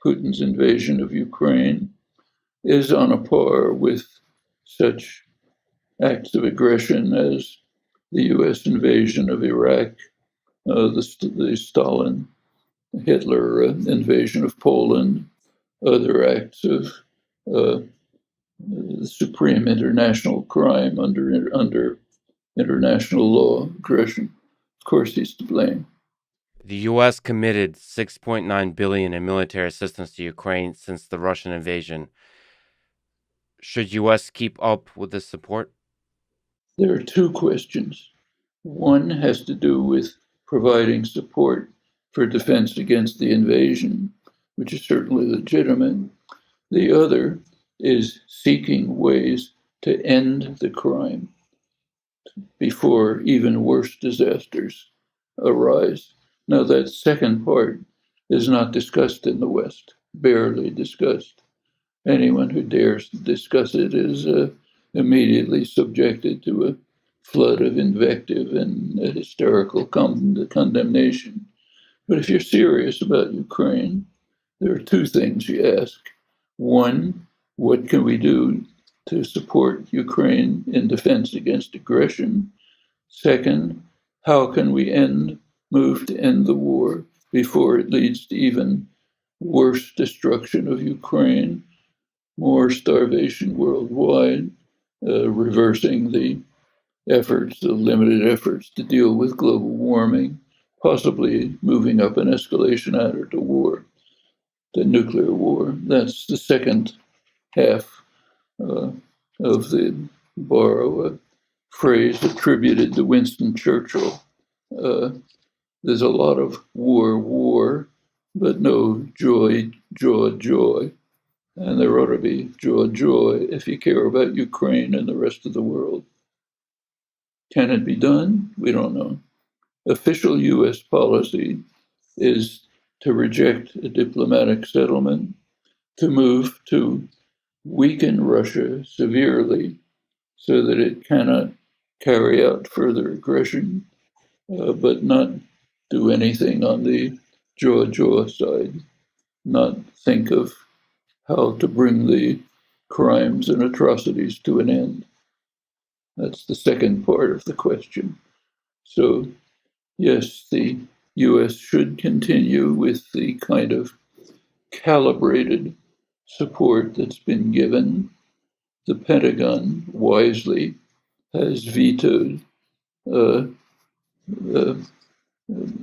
Putin's invasion of Ukraine is on a par with such acts of aggression as the U.S. invasion of Iraq, the Stalin, Hitler invasion of Poland, other acts of supreme international crime under international law, aggression. Of course, he's to blame. The U.S. committed $6.9 billion in military assistance to Ukraine since the Russian invasion. Should U.S. keep up with this support? There are two questions. One has to do with providing support for defense against the invasion, which is certainly legitimate. The other is seeking ways to end the crime before even worse disasters arise. Now, that second part is not discussed in the West, barely discussed. Anyone who dares to discuss it is immediately subjected to a flood of invective and a hysterical condemnation. But if you're serious about Ukraine, there are two things you ask. One, what can we do to support Ukraine in defense against aggression? Second, how can we move to end the war before it leads to even worse destruction of Ukraine, more starvation worldwide, reversing the limited efforts to deal with global warming, possibly moving up an escalation ladder to war, to nuclear war. That's the second half of the borrow a phrase attributed to Winston Churchill. There's a lot of war, but no joy. And there ought to be joy if you care about Ukraine and the rest of the world. Can it be done? We don't know. Official U.S. policy is to reject a diplomatic settlement, to move to weaken Russia severely so that it cannot carry out further aggression, but not do anything on the jaw side, not think of how to bring the crimes and atrocities to an end. That's the second part of the question. So, yes, the US should continue with the kind of calibrated support that's been given. The Pentagon wisely has vetoed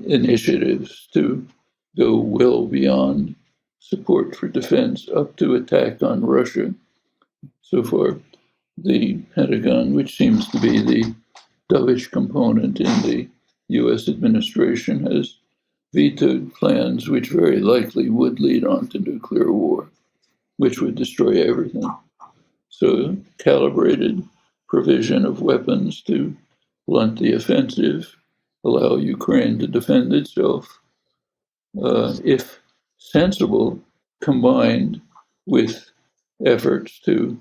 initiatives to go well beyond support for defense up to attack on Russia. So far, the Pentagon, which seems to be the dovish component in the US administration, has vetoed plans which very likely would lead on to nuclear war, which would destroy everything. So, calibrated provision of weapons to blunt the offensive, allow Ukraine to defend itself, if sensible, combined with efforts to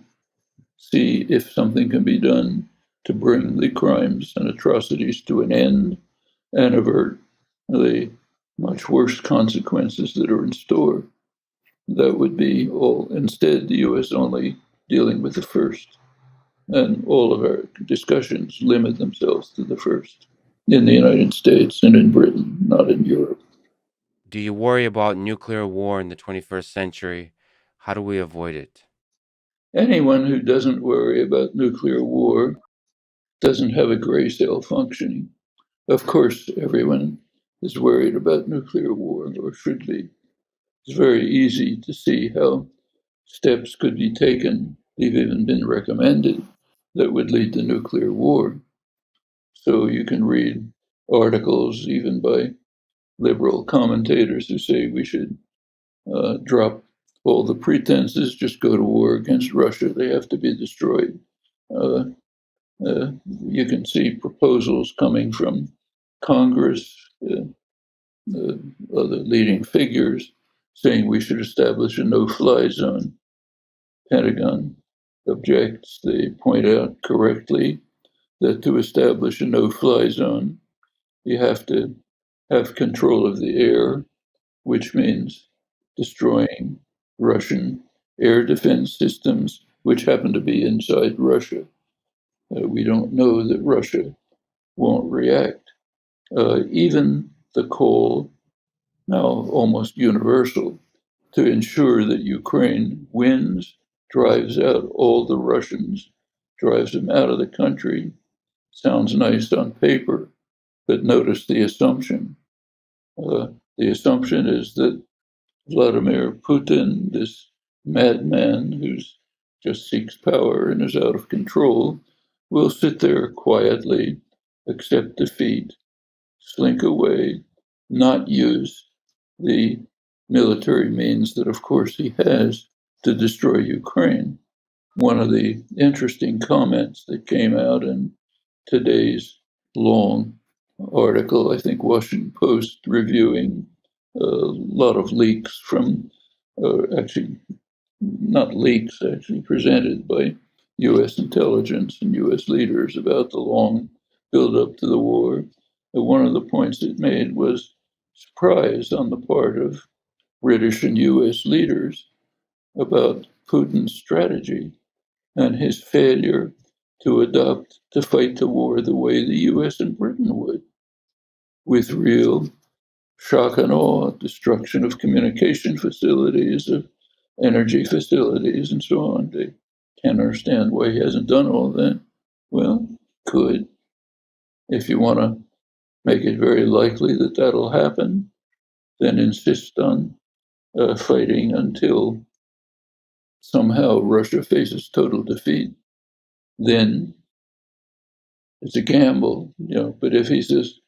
see if something can be done to bring the crimes and atrocities to an end and avert the much worse consequences that are in store. That would be all. Instead, the US only dealing with the first. And all of our discussions limit themselves to the first in the United States and in Britain, not in Europe. Do you worry about nuclear war in the 21st century? How do we avoid it? Anyone who doesn't worry about nuclear war doesn't have a gray cell functioning. Of course, everyone is worried about nuclear war, or should be. It's very easy to see how steps could be taken, they've even been recommended, that would lead to nuclear war. So you can read articles, even by liberal commentators, who say we should drop all the pretenses, just go to war against Russia. They have to be destroyed. Uh, you can see proposals coming from Congress, other leading figures, saying we should establish a no-fly zone. Pentagon objects. They point out correctly that to establish a no-fly zone, you have to have control of the air, which means destroying Russian air defense systems, which happen to be inside Russia. We don't know that Russia won't react. Even the call, now almost universal, to ensure that Ukraine wins, drives out all the Russians, drives them out of the country, sounds nice on paper, but notice the assumption. The assumption is that Vladimir Putin, this madman who just seeks power and is out of control, will sit there quietly, accept defeat, slink away, not use the military means that, of course, he has to destroy Ukraine. One of the interesting comments that came out in today's long article, I think Washington Post reviewing a lot of leaks from, actually, not leaks, actually presented by U.S. intelligence and U.S. leaders about the long build up to the war. One of the points it made was surprise on the part of British and U.S. leaders about Putin's strategy and his failure to fight the war the way the US and Britain would, with real shock and awe, destruction of communication facilities, of energy facilities, and so on. They can't understand why he hasn't done all that. Well, could. If you want to make it very likely that that'll happen, then insist on fighting until somehow Russia faces total defeat. Then it's a gamble, But if he's as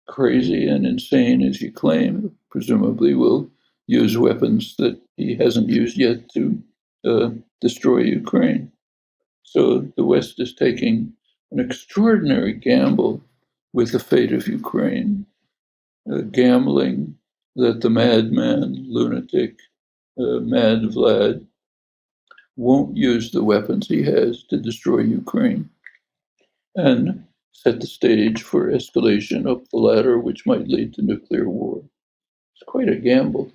crazy and insane as you claim, presumably will use weapons that he hasn't used yet to destroy Ukraine. So the West is taking an extraordinary gamble with the fate of Ukraine, gambling that the madman, lunatic, mad Vlad won't use the weapons he has to destroy Ukraine and set the stage for escalation up the ladder, which might lead to nuclear war. It's quite a gamble.